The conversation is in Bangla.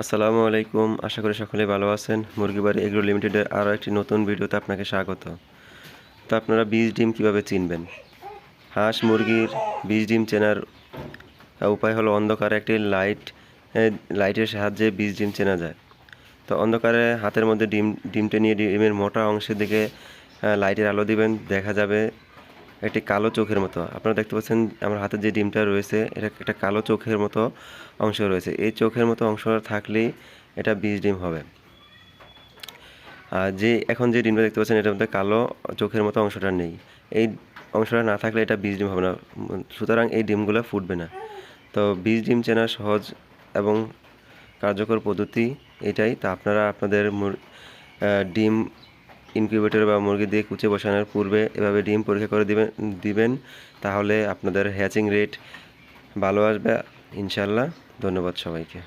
আসসালামু আলাইকুম। আশা করি সকলেই ভালো আছেন। মুরগিবাড়ি এগ্রো লিমিটেডের আরও একটি নতুন ভিডিওতে আপনাকে স্বাগত। তো আপনারা বীজ ডিম কিভাবে চিনবেন? হাঁস মুরগির বীজ ডিম চেনার উপায় হলো অন্ধকারে একটি লাইটের সাহায্যে বীজ ডিম চেনা যায়। তো অন্ধকারে হাতের মধ্যে ডিমটা নিয়ে ডিমের মোটা অংশের দিকে লাইটের আলো দিবেন, দেখা যাবে একটি কালো চোখের মতো। আপনারা দেখতে পাচ্ছেন আমার হাতে যে ডিমটা রয়েছে এটা একটা কালো চোখের মতো অংশ রয়েছে। এই চোখের মতো অংশ থাকলেই এটা বীজ ডিম হবে। আর এখন যে ডিমটা দেখতে পাচ্ছেন এটার মধ্যে কালো চোখের মতো অংশটা নেই। এই অংশটা না থাকলে এটা বীজ ডিম হবে না। সুতরাং এই ডিমগুলো ফুটবে না। তো বীজ ডিম চেনার সহজ এবং কার্যকর পদ্ধতি এটাই। তা আপনারা আপনাদের ডিম ইনকিউবেটর বা মুরগি দিয়ে কুচে বসানোর পূর্বে এভাবে ডিম পরীক্ষা করে দিবেন, তাহলে আপনাদের হ্যাচিং রেট ভালো আসবে ইনশাল্লাহ। ধন্যবাদ সবাইকে।